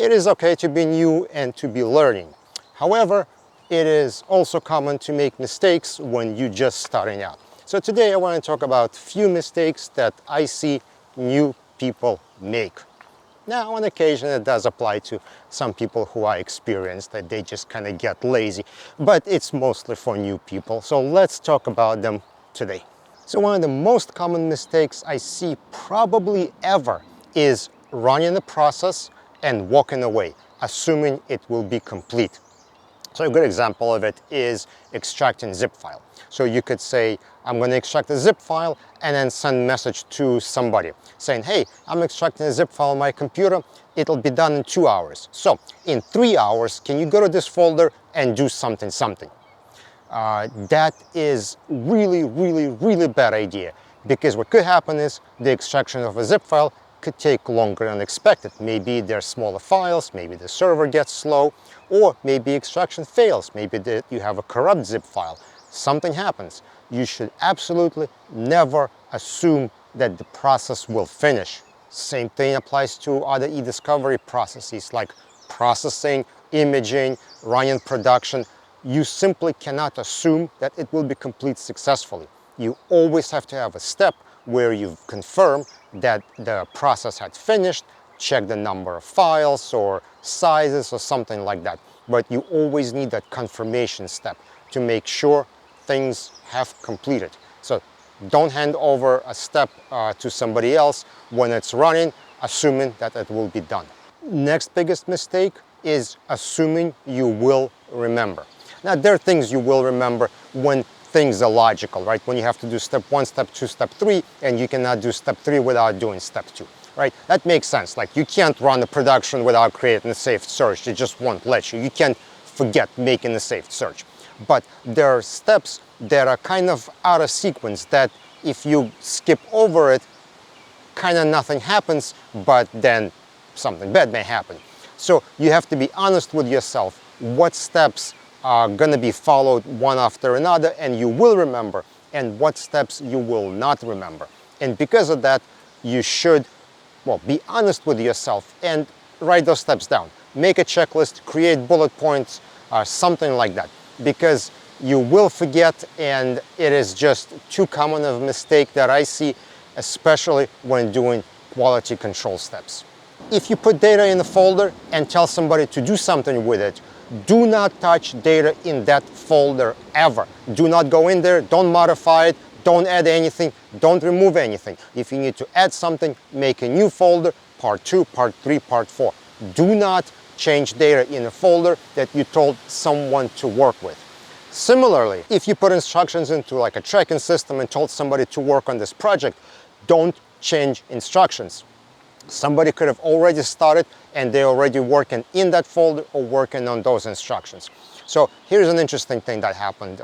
It is okay to be new and to be learning. However, it is also common to make mistakes when you're just starting out. So today I want to talk about a few mistakes that I see new people make. Now, on occasion, it does apply to some people who are experienced, that they just kind of get lazy, but it's mostly for new people. So let's talk about them today. So one of the most common mistakes I see probably ever is running the process and walking away, assuming it will be complete. So a good example of it is extracting zip file. So you could say, I'm going to extract a zip file and then send a message to somebody saying, hey, I'm extracting a zip file on my computer. It'll be done in 2 hours. So in 3 hours, can you go to this folder and do something. That is really bad idea, because what could happen is the extraction of a zip file could take longer than expected. Maybe they're smaller files, maybe the server gets slow, or maybe extraction fails. Maybe you have a corrupt zip file. Something happens. You should absolutely never assume that the process will finish. Same thing applies to other ediscovery processes like processing, imaging, running production. You simply cannot assume that it will be complete successfully. You always have to have a step where you confirm that the process had finished, check the number of files or sizes or something like that. But you always need that confirmation step to make sure things have completed. So don't hand over a step to somebody else when it's running, assuming that it will be done. Next biggest mistake is assuming you will remember. Now, there are things you will remember when things are logical, right? When you have to do step 1, step 2, step 3, and you cannot do step 3 without doing step 2, right? That makes sense. Like, you can't run the production without creating a saved search. It just won't let you. You can't forget making a saved search. But there are steps that are kind of out of sequence that if you skip over it, kind of nothing happens, but then something bad may happen. So you have to be honest with yourself. What steps are going to be followed one after another and you will remember, and what steps you will not remember. And because of that, you should, well, be honest with yourself and write those steps down. Make a checklist, create bullet points, something like that, because you will forget, and it is just too common of a mistake that I see, especially when doing quality control steps. If you put data in a folder and tell somebody to do something with it, do not touch data in that folder ever. Do not go in there, don't modify it, don't add anything, don't remove anything. If you need to add something, make a new folder, part 2, part 3, part 4. Do not change data in a folder that you told someone to work with. Similarly, if you put instructions into like a tracking system and told somebody to work on this project, don't change instructions. Somebody could have already started and they're already working in that folder or working on those instructions. So here's an interesting thing that happened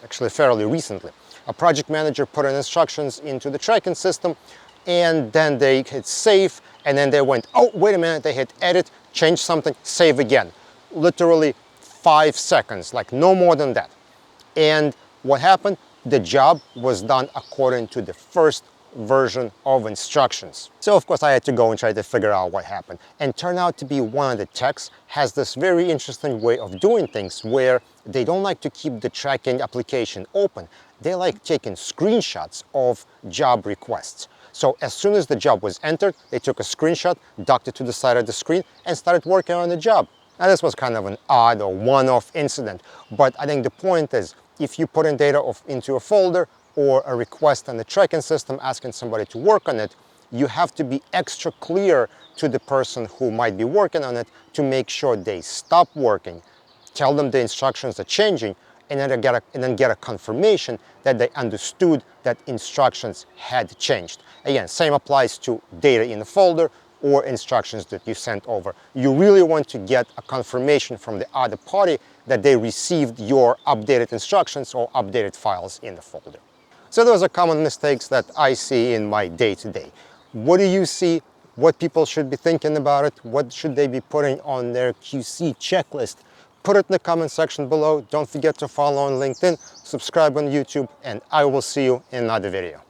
actually fairly recently. A project manager put in instructions into the tracking system, and then they hit save, and then they went, oh, wait a minute, they hit edit, change something, save again. Literally 5 seconds, like no more than that. And what happened? The job was done according to the first version of instructions. So of course I had to go and try to figure out what happened, and turned out to be one of the techs has this very interesting way of doing things where they don't like to keep the tracking application open. They like taking screenshots of job requests. So as soon as the job was entered, they took a screenshot, docked it to the side of the screen, and started working on the job. Now this was kind of an odd or one-off incident, but I think the point is, if you put in data into a folder or a request on the tracking system asking somebody to work on it, you have to be extra clear to the person who might be working on it to make sure they stop working, tell them the instructions are changing, and then get a confirmation that they understood that instructions had changed. Again, same applies to data in the folder or instructions that you sent over. You really want to get a confirmation from the other party that they received your updated instructions or updated files in the folder. So those are common mistakes that I see in my day-to-day. What do you see? What people should be thinking about it? What should they be putting on their QC checklist? Put it in the comment section below. Don't forget to follow on LinkedIn, subscribe on YouTube, and I will see you in another video.